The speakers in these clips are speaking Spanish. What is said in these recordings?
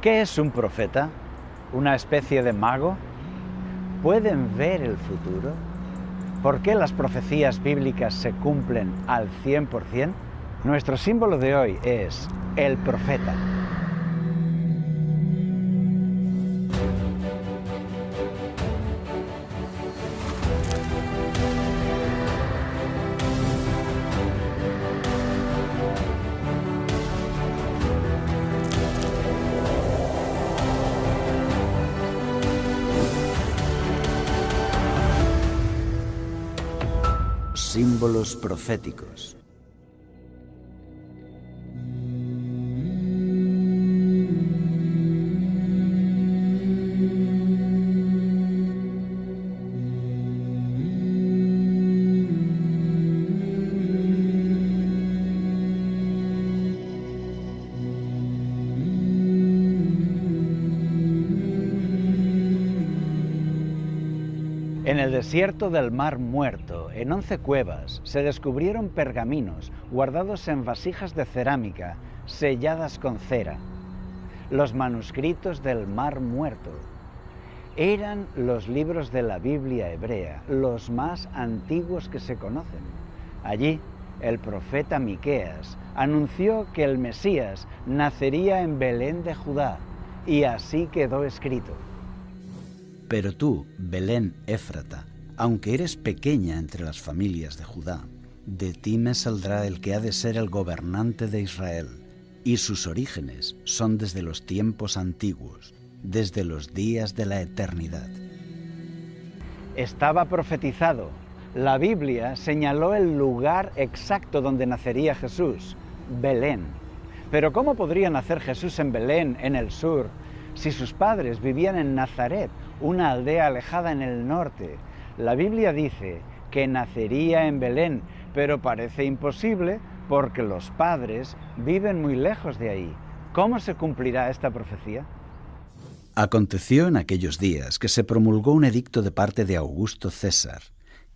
¿Qué es un profeta? ¿Una especie de mago? ¿Pueden ver el futuro? ¿Por qué las profecías bíblicas se cumplen al 100%? Nuestro símbolo de hoy es el profeta. Símbolos proféticos. En el desierto del Mar Muerto, en 11 cuevas, se descubrieron pergaminos guardados en vasijas de cerámica selladas con cera. Los manuscritos del Mar Muerto eran los libros de la Biblia hebrea, los más antiguos que se conocen. Allí, el profeta Miqueas anunció que el Mesías nacería en Belén de Judá, y así quedó escrito. Pero tú, Belén Éfrata, aunque eres pequeña entre las familias de Judá, de ti me saldrá el que ha de ser el gobernante de Israel, y sus orígenes son desde los tiempos antiguos, desde los días de la eternidad. Estaba profetizado. La Biblia señaló el lugar exacto donde nacería Jesús, Belén. Pero ¿cómo podría nacer Jesús en Belén, en el sur, si sus padres vivían en Nazaret, una aldea alejada en el norte? La Biblia dice que nacería en Belén, pero parece imposible porque los padres viven muy lejos de ahí. ¿Cómo se cumplirá esta profecía? Aconteció en aquellos días que se promulgó un edicto de parte de Augusto César,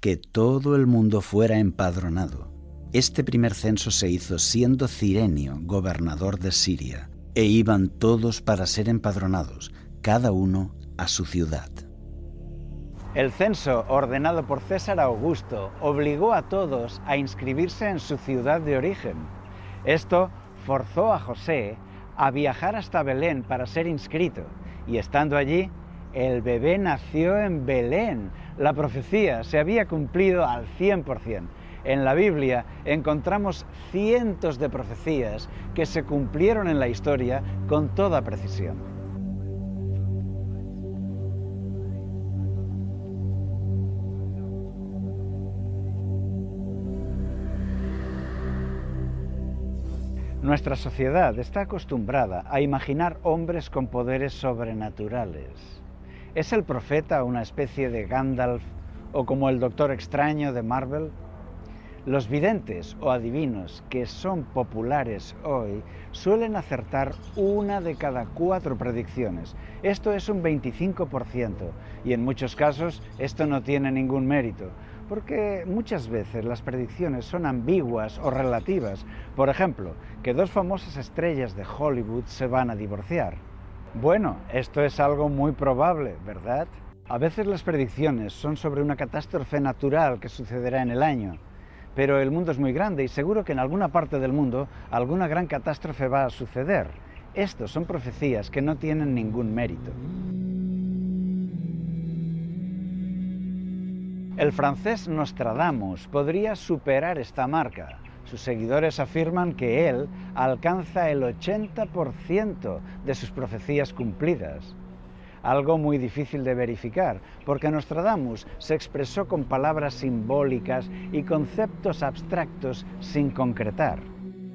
que todo el mundo fuera empadronado. Este primer censo se hizo siendo Cirenio gobernador de Siria, e iban todos para ser empadronados, cada uno a su ciudad. El censo ordenado por César Augusto obligó a todos a inscribirse en su ciudad de origen. Esto forzó a José a viajar hasta Belén para ser inscrito, y estando allí, el bebé nació en Belén. La profecía se había cumplido al 100%. En la Biblia encontramos cientos de profecías que se cumplieron en la historia con toda precisión. Nuestra sociedad está acostumbrada a imaginar hombres con poderes sobrenaturales. ¿Es el profeta una especie de Gandalf o como el Doctor Extraño de Marvel? Los videntes o adivinos que son populares hoy suelen acertar 1 de cada 4 predicciones. Esto es un 25%, y en muchos casos esto no tiene ningún mérito, porque muchas veces las predicciones son ambiguas o relativas. Por ejemplo, que 2 famosas estrellas de Hollywood se van a divorciar. Bueno, esto es algo muy probable, ¿verdad? A veces las predicciones son sobre una catástrofe natural que sucederá en el año. Pero el mundo es muy grande y seguro que en alguna parte del mundo alguna gran catástrofe va a suceder. Estos son profecías que no tienen ningún mérito. El francés Nostradamus podría superar esta marca. Sus seguidores afirman que él alcanza el 80% de sus profecías cumplidas. Algo muy difícil de verificar, porque Nostradamus se expresó con palabras simbólicas y conceptos abstractos sin concretar.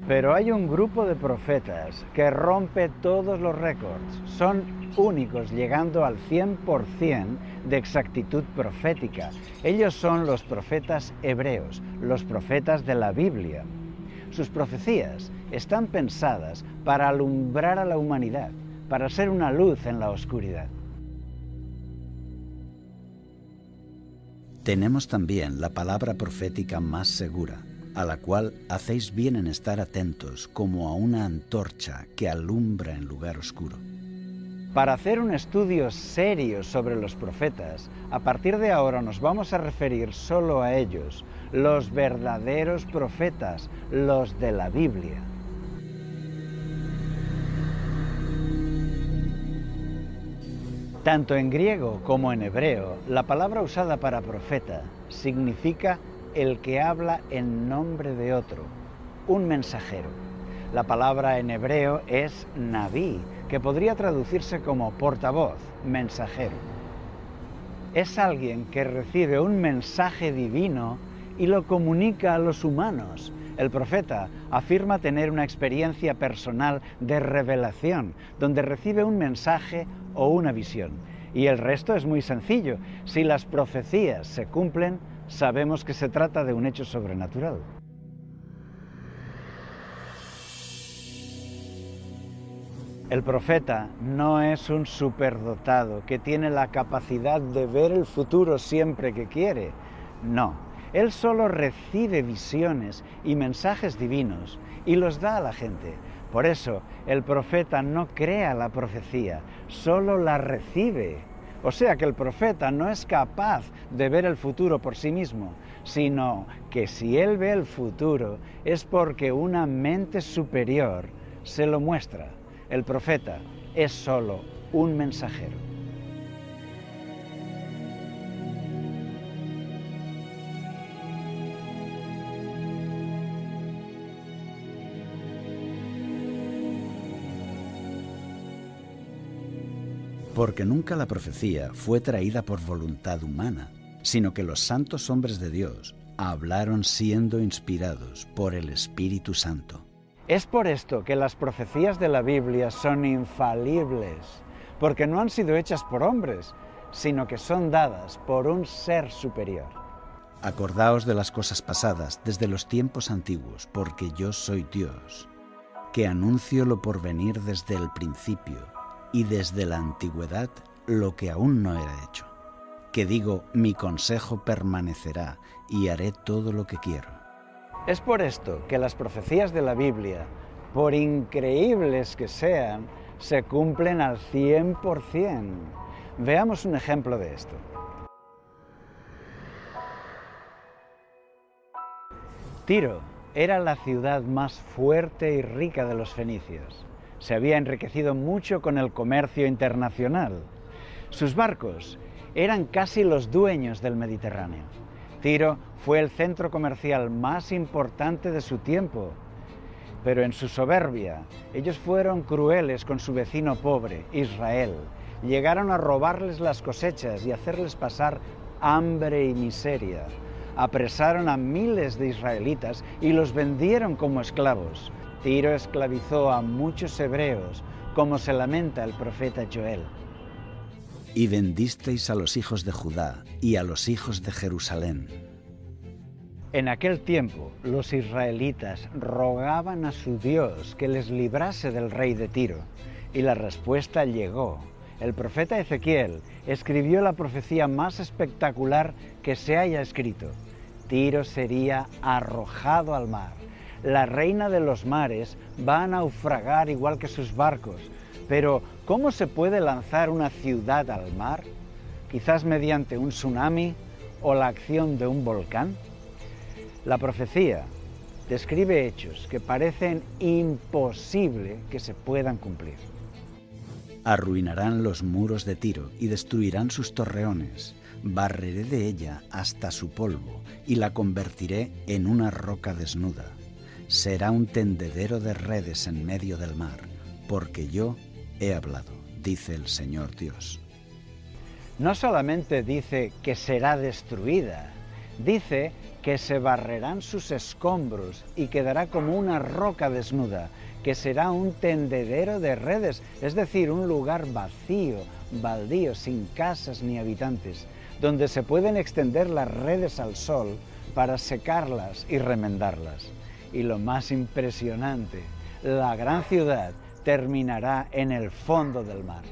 Pero hay un grupo de profetas que rompe todos los récords. Son únicos, llegando al 100% de exactitud profética. Ellos son los profetas hebreos, los profetas de la Biblia. Sus profecías están pensadas para alumbrar a la humanidad, para ser una luz en la oscuridad. Tenemos también la palabra profética más segura, a la cual hacéis bien en estar atentos como a una antorcha que alumbra en lugar oscuro. Para hacer un estudio serio sobre los profetas, a partir de ahora nos vamos a referir solo a ellos, los verdaderos profetas, los de la Biblia. Tanto en griego como en hebreo, la palabra usada para profeta significa el que habla en nombre de otro, un mensajero. La palabra en hebreo es nabí, que podría traducirse como portavoz, mensajero. Es alguien que recibe un mensaje divino y lo comunica a los humanos. El profeta afirma tener una experiencia personal de revelación, donde recibe un mensaje o una visión. Y el resto es muy sencillo. Si las profecías se cumplen, sabemos que se trata de un hecho sobrenatural. El profeta no es un superdotado que tiene la capacidad de ver el futuro siempre que quiere. No, él solo recibe visiones y mensajes divinos y los da a la gente. Por eso, el profeta no crea la profecía, solo la recibe. O sea que el profeta no es capaz de ver el futuro por sí mismo, sino que si él ve el futuro es porque una mente superior se lo muestra. El profeta es solo un mensajero. Porque nunca la profecía fue traída por voluntad humana, sino que los santos hombres de Dios hablaron siendo inspirados por el Espíritu Santo. Es por esto que las profecías de la Biblia son infalibles, porque no han sido hechas por hombres, sino que son dadas por un ser superior. Acordaos de las cosas pasadas desde los tiempos antiguos, porque yo soy Dios, que anuncio lo por venir desde el principio y desde la antigüedad lo que aún no era hecho, que digo, mi consejo permanecerá y haré todo lo que quiero. Es por esto que las profecías de la Biblia, por increíbles que sean, se cumplen al 100%. Veamos un ejemplo de esto. Tiro era la ciudad más fuerte y rica de los fenicios. Se había enriquecido mucho con el comercio internacional. Sus barcos eran casi los dueños del Mediterráneo. Tiro fue el centro comercial más importante de su tiempo, pero en su soberbia, ellos fueron crueles con su vecino pobre, Israel. Llegaron a robarles las cosechas y hacerles pasar hambre y miseria. Apresaron a miles de israelitas y los vendieron como esclavos. Tiro esclavizó a muchos hebreos, como se lamenta el profeta Joel. Y vendisteis a los hijos de Judá y a los hijos de Jerusalén. En aquel tiempo, los israelitas rogaban a su Dios que les librase del rey de Tiro, y la respuesta llegó. El profeta Ezequiel escribió la profecía más espectacular que se haya escrito. Tiro sería arrojado al mar. La reina de los mares va a naufragar igual que sus barcos. Pero, ¿cómo se puede lanzar una ciudad al mar? ¿Quizás mediante un tsunami o la acción de un volcán? La profecía describe hechos que parecen imposible que se puedan cumplir. Arruinarán los muros de Tiro y destruirán sus torreones. Barreré de ella hasta su polvo y la convertiré en una roca desnuda. Será un tendedero de redes en medio del mar, porque yo he hablado, dice el Señor Dios. No solamente dice que será destruida, dice que se barrerán sus escombros y quedará como una roca desnuda, que será un tendedero de redes, es decir, un lugar vacío, baldío, sin casas ni habitantes, donde se pueden extender las redes al sol para secarlas y remendarlas. Y lo más impresionante, la gran ciudad terminará en el fondo del mar.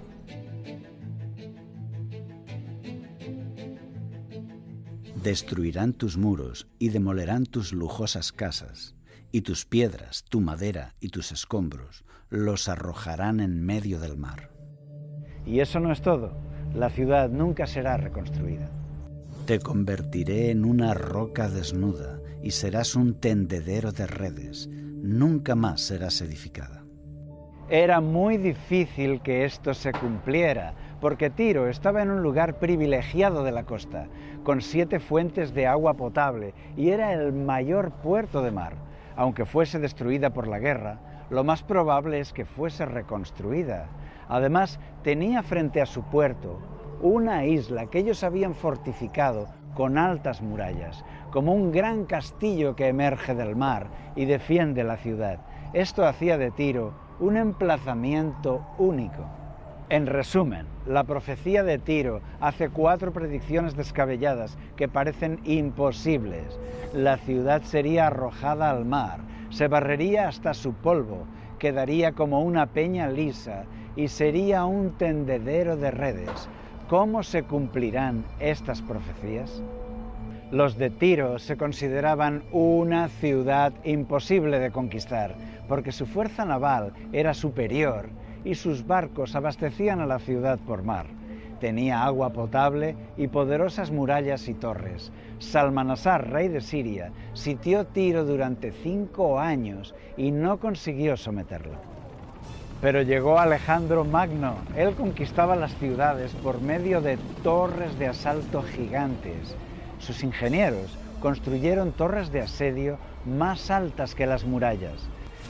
Destruirán tus muros y demolerán tus lujosas casas, y tus piedras, tu madera y tus escombros los arrojarán en medio del mar. Y eso no es todo. La ciudad nunca será reconstruida. Te convertiré en una roca desnuda y serás un tendedero de redes. Nunca más serás edificada. Era muy difícil que esto se cumpliera, porque Tiro estaba en un lugar privilegiado de la costa, con 7 fuentes de agua potable, y era el mayor puerto de mar. Aunque fuese destruida por la guerra, lo más probable es que fuese reconstruida. Además, tenía frente a su puerto una isla que ellos habían fortificado con altas murallas, como un gran castillo que emerge del mar y defiende la ciudad. Esto hacía de Tiro un emplazamiento único. En resumen, la profecía de Tiro hace 4 predicciones descabelladas que parecen imposibles. La ciudad sería arrojada al mar, se barrería hasta su polvo, quedaría como una peña lisa y sería un tendedero de redes. ¿Cómo se cumplirán estas profecías? Los de Tiro se consideraban una ciudad imposible de conquistar, porque su fuerza naval era superior y sus barcos abastecían a la ciudad por mar. Tenía agua potable y poderosas murallas y torres. Salmanasar, rey de Siria, sitió Tiro durante 5 años y no consiguió someterla. Pero llegó Alejandro Magno. Él conquistaba las ciudades por medio de torres de asalto gigantes. Sus ingenieros construyeron torres de asedio más altas que las murallas.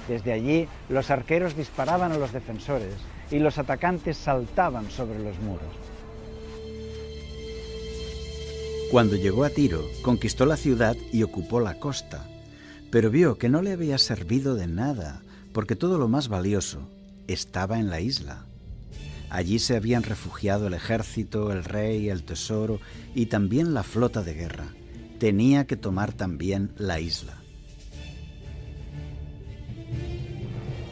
Desde allí, los arqueros disparaban a los defensores y los atacantes saltaban sobre los muros. Cuando llegó a Tiro, conquistó la ciudad y ocupó la costa, pero vio que no le había servido de nada, porque todo lo más valioso estaba en la isla. Allí se habían refugiado el ejército, el rey, el tesoro y también la flota de guerra. Tenía que tomar también la isla.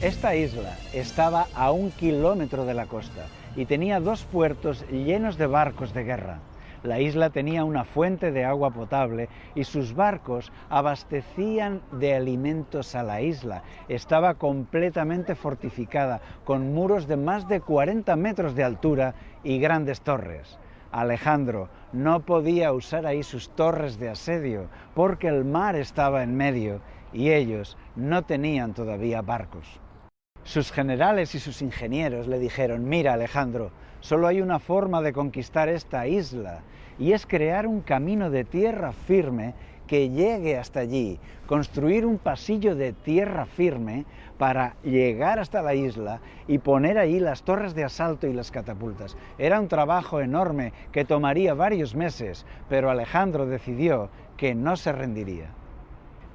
Esta isla estaba a 1 kilómetro de la costa y tenía 2 puertos llenos de barcos de guerra. La isla tenía una fuente de agua potable y sus barcos abastecían de alimentos a la isla. Estaba completamente fortificada, con muros de más de 40 metros de altura y grandes torres. Alejandro no podía usar ahí sus torres de asedio porque el mar estaba en medio y ellos no tenían todavía barcos. Sus generales y sus ingenieros le dijeron: mira, Alejandro, solo hay una forma de conquistar esta isla y es crear un camino de tierra firme que llegue hasta allí, construir un pasillo de tierra firme para llegar hasta la isla y poner allí las torres de asalto y las catapultas. Era un trabajo enorme que tomaría varios meses, pero Alejandro decidió que no se rendiría.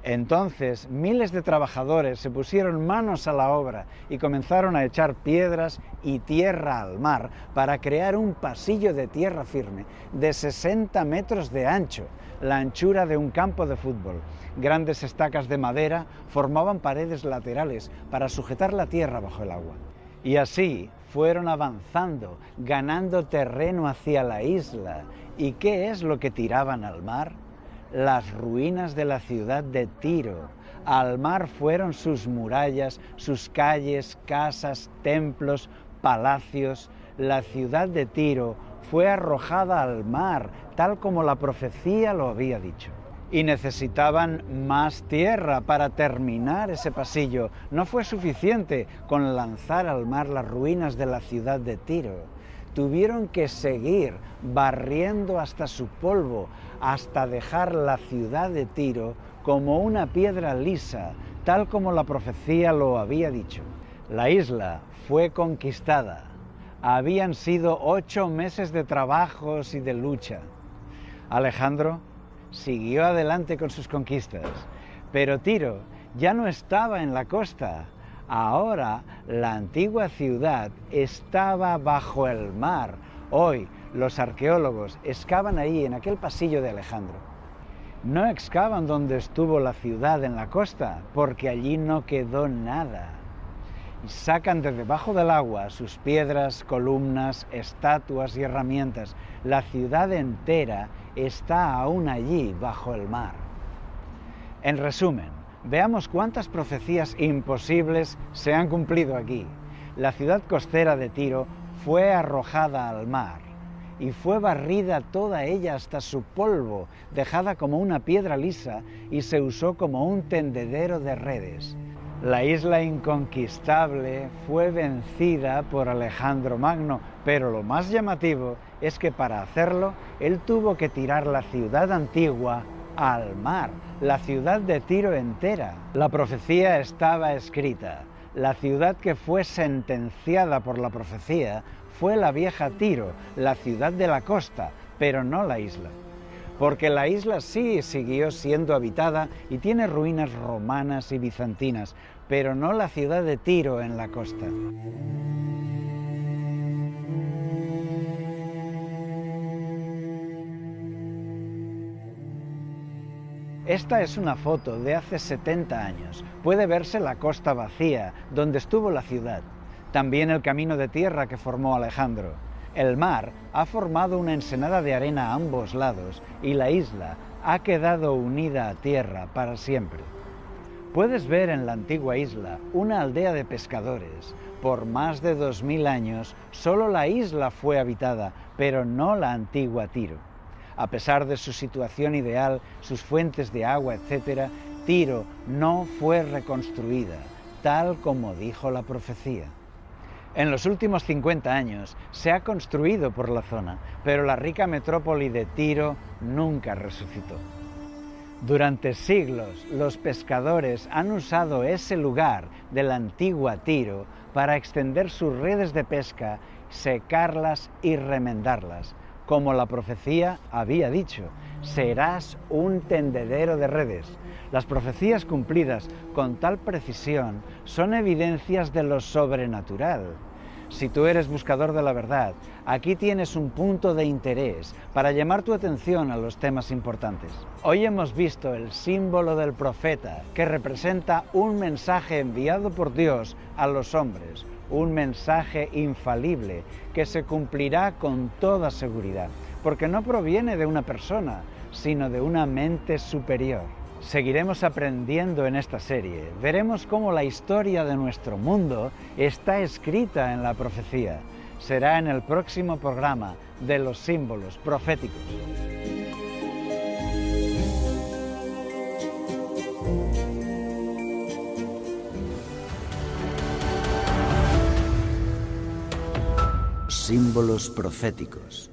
Entonces, miles de trabajadores se pusieron manos a la obra y comenzaron a echar piedras y tierra al mar para crear un pasillo de tierra firme de 60 metros de ancho, la anchura de un campo de fútbol. Grandes estacas de madera formaban paredes laterales para sujetar la tierra bajo el agua. Y así fueron avanzando, ganando terreno hacia la isla. ¿Y qué es lo que tiraban al mar? Las ruinas de la ciudad de Tiro. Al mar fueron sus murallas, sus calles, casas, templos, palacios. La ciudad de Tiro fue arrojada al mar, tal como la profecía lo había dicho. Y necesitaban más tierra para terminar ese pasillo. No fue suficiente con lanzar al mar las ruinas de la ciudad de Tiro. Tuvieron que seguir barriendo hasta su polvo, hasta dejar la ciudad de Tiro como una piedra lisa, tal como la profecía lo había dicho. La isla fue conquistada. Habían sido 8 meses de trabajos y de lucha. Alejandro siguió adelante con sus conquistas, pero Tiro ya no estaba en la costa. Ahora la antigua ciudad estaba bajo el mar. Hoy los arqueólogos excavan ahí, en aquel pasillo de Alejandro. No excavan donde estuvo la ciudad en la costa, porque allí no quedó nada. Sacan de debajo del agua sus piedras, columnas, estatuas y herramientas. La ciudad entera está aún allí bajo el mar. En resumen, veamos cuántas profecías imposibles se han cumplido aquí. La ciudad costera de Tiro fue arrojada al mar, y fue barrida toda ella hasta su polvo, dejada como una piedra lisa, y se usó como un tendedero de redes. La isla inconquistable fue vencida por Alejandro Magno, pero lo más llamativo es que para hacerlo, él tuvo que tirar la ciudad antigua al mar, la ciudad de Tiro entera. La profecía estaba escrita. La ciudad que fue sentenciada por la profecía fue la vieja Tiro, la ciudad de la costa, pero no la isla. Porque la isla sí siguió siendo habitada y tiene ruinas romanas y bizantinas, pero no la ciudad de Tiro en la costa. Esta es una foto de hace 70 años. Puede verse la costa vacía, donde estuvo la ciudad. También el camino de tierra que formó Alejandro. El mar ha formado una ensenada de arena a ambos lados y la isla ha quedado unida a tierra para siempre. Puedes ver en la antigua isla una aldea de pescadores. Por más de 2000 años, solo la isla fue habitada, pero no la antigua Tiro. A pesar de su situación ideal, sus fuentes de agua, etc., Tiro no fue reconstruida, tal como dijo la profecía. En los últimos 50 años se ha construido por la zona, pero la rica metrópoli de Tiro nunca resucitó. Durante siglos, los pescadores han usado ese lugar de la antigua Tiro para extender sus redes de pesca, secarlas y remendarlas. Como la profecía había dicho, serás un tendedero de redes. Las profecías cumplidas con tal precisión son evidencias de lo sobrenatural. Si tú eres buscador de la verdad, aquí tienes un punto de interés para llamar tu atención a los temas importantes. Hoy hemos visto el símbolo del profeta, que representa un mensaje enviado por Dios a los hombres, un mensaje infalible que se cumplirá con toda seguridad, porque no proviene de una persona, sino de una mente superior. Seguiremos aprendiendo en esta serie. Veremos cómo la historia de nuestro mundo está escrita en la profecía. Será en el próximo programa de los símbolos proféticos. Símbolos proféticos.